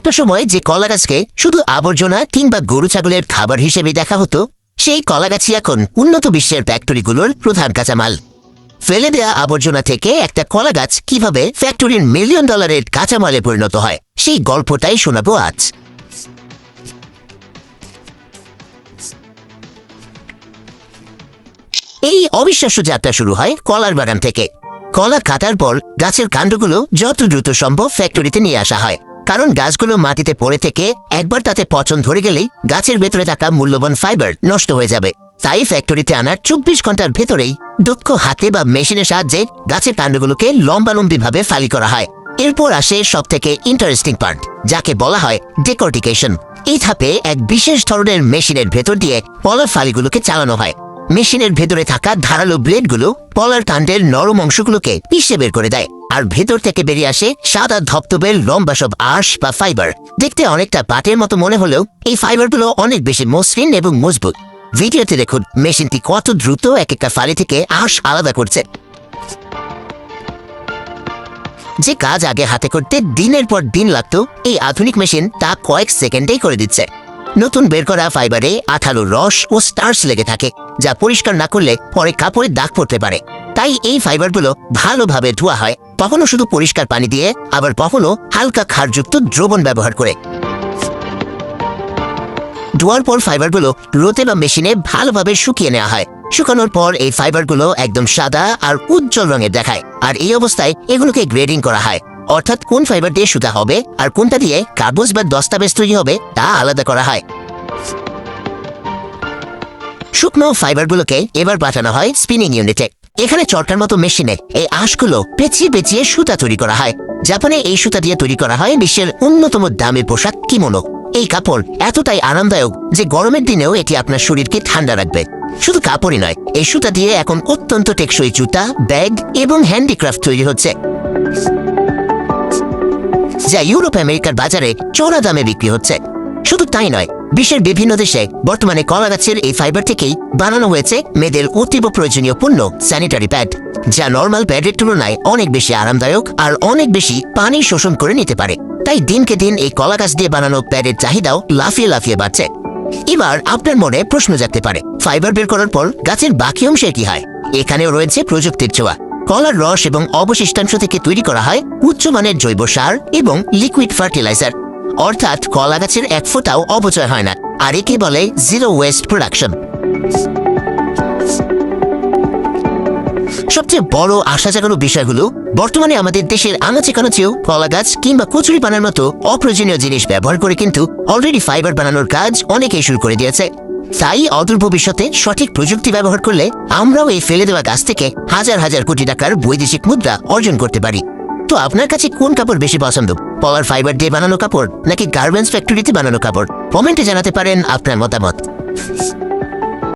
একটা সময় যে কলা গাছকে শুধু আবর্জনা কিংবা গরু ছাগলের খাবার হিসেবে দেখা হতো, সেই কলা গাছই এখন উন্নত বিশ্বের ফ্যাক্টরিগুলোর প্রধান কাঁচামাল। ফেলে দেয়া আবর্জনা থেকে একটা কলা গাছ কিভাবে ফ্যাক্টরির মিলিয়ন ডলারের কাঁচামালে পরিণত হয়, সেই গল্পটাই শোনাবো আজ। এই অবিশ্বাস্য যাত্রা শুরু হয় কলার বাগান থেকে। কলা কাটার পর গাছের কাণ্ডগুলো যত দ্রুত সম্ভব ফ্যাক্টরিতে নিয়ে আসা হয়, কারণ গাছগুলো মাটিতে পড়ে থেকে একবার তাতে পচন ধরে গেলেই গাছের ভেতরে থাকা মূল্যবান ফাইবার নষ্ট হয়ে যাবে। তাই ফ্যাক্টরিতে আনার 24 ঘন্টার ভেতরেই দক্ষ হাতে বা মেশিনের সাহায্যে গাছের কাণ্ডগুলোকে লম্বালম্বিভাবে ফালি করা হয়। এরপর আসে সব থেকে ইন্টারেস্টিং পার্ট, যাকে বলা হয় ডেকর্টিকেশন। এই ধাপে এক বিশেষ ধরনের মেশিনের ভেতর দিয়ে কলার ফালিগুলোকে চালানো হয়। মেশিনের ভেতরে থাকা ধারালো ব্লেডগুলো কলার কাণ্ডের নরম অংশগুলোকে পিষে বের করে দেয়, আর ভেতর থেকে বেরিয়ে আসে সাদা ধপধপের লম্বা সব আঁশ বা ফাইবার। দেখতে অনেকটা পাটের মতো মনে হলেও এই ফাইবারগুলো অনেক বেশি মসৃণ এবং মজবুত। ভিডিওতে দেখুন মেশিনটি কত দ্রুত এক একটা ফালি থেকে আঁশ আলাদা করছে। যে কাজ আগে হাতে করতে দিনের পর দিন লাগতো, এই আধুনিক মেশিন তা কয়েক সেকেন্ডেই করে দিচ্ছে। নতুন বের করা ফাইবারে আঠালো রস ও স্টার্চ লেগে থাকে, যা পরিষ্কার না করলে পরে কাপড়ে দাগ পড়তে পারে। তাই এই ফাইবারগুলো ভালোভাবে ধোয়া হয়, কখনো শুধু পরিষ্কার পানি দিয়ে, আবার কখনো হালকা ক্ষারযুক্ত দ্রবণ ব্যবহার করে। ধোয়ার পর ফাইবারগুলো রোদে বা মেশিনে ভালোভাবে শুকিয়ে নেওয়া হয়। শুকানোর পর এই ফাইবারগুলো একদম সাদা আর উজ্জ্বল রঙের দেখায়, আর এই অবস্থায় এগুলোকে গ্রেডিং করা হয়, অর্থাৎ কোন ফাইবার দিয়ে সুতা হবে আর কোনটা দিয়ে কাগজ বা দস্তাবেজ তৈরি হবে তা আলাদা করা হয়। শুকনো ফাইবারগুলোকে এবার পাঠানো হয় স্পিনিং ইউনিটে। এখানে চরকার মতো মেশিনে এই আঁশগুলো পেঁচিয়ে পেঁচিয়ে সুতা তৈরি করা হয়। জাপানে এই সুতা দিয়ে তৈরি করা হয় বিশ্বের অন্যতম দামি পোশাক কিমোনো। এই কাপড় এতটাই আরামদায়ক যে গরমের দিনেও এটি আপনার শরীরকে ঠান্ডা রাখবে। শুধু কাপড়ই নয়, এই সুতা দিয়ে এখন অত্যন্ত টেকসই জুতা, ব্যাগ এবং হ্যান্ডিক্রাফট তৈরি হচ্ছে, যা ইউরোপ আমেরিকার বাজারে চড়া দামে বিক্রি হচ্ছে। শুধু তাই নয়, বিশ্বের বিভিন্ন দেশে বর্তমানে কলা গাছের এই ফাইবার থেকেই বানানো হয়েছে মেয়েদের অতীব প্রয়োজনীয় পণ্য স্যানিটারি প্যাড, যা নর্মাল প্যাডের তুলনায় অনেক বেশি আরামদায়ক আর অনেক বেশি পানি শোষণ করে নিতে পারে। তাই দিনকে দিন এই কলা গাছ দিয়ে বানানো প্যাডের চাহিদাও লাফিয়ে লাফিয়ে বাড়ছে। এবার আপনার মনে প্রশ্ন জাগতে পারে, ফাইবার বের করার পর গাছের বাকি অংশে কি হয়? এখানেও রয়েছে প্রযুক্তির ছোঁয়া। কলার রস এবং অবশিষ্টাংশ থেকে তৈরি করা হয় উচ্চমানের জৈব সার এবং লিকুইড ফার্টিলাইজার, অর্থাৎ কলা গাছের এক ফোঁটাও অপচয় হয় না, আর একে বলে জিরো ওয়েস্ট প্রোডাকশন। সবচেয়ে বড় আশা জাগানো বিষয়গুলো, বর্তমানে আমাদের দেশের আনাচে কানাচেও কলা গাছ কিংবা কচুরি বানানোর মতো অপ্রয়োজনীয় জিনিস ব্যবহার করে কিন্তু অলরেডি ফাইবার বানানোর কাজ অনেকেই শুরু করে দিয়েছে। তাই অদূর ভবিষ্যতে সঠিক প্রযুক্তি ব্যবহার করলে আমরাও এই ফেলে দেওয়া গাছ থেকে হাজার হাজার কোটি টাকার বৈদেশিক মুদ্রা অর্জন করতে পারি। তো আপনার কাছে কোন কাপড় বেশি পছন্দ, কলার ফাইবার দিয়ে বানানো কাপড় নাকি গার্মেন্টস ফ্যাক্টরিতে বানানো কাপড়? কমেন্টে জানাতে পারেন আপনার মতামত।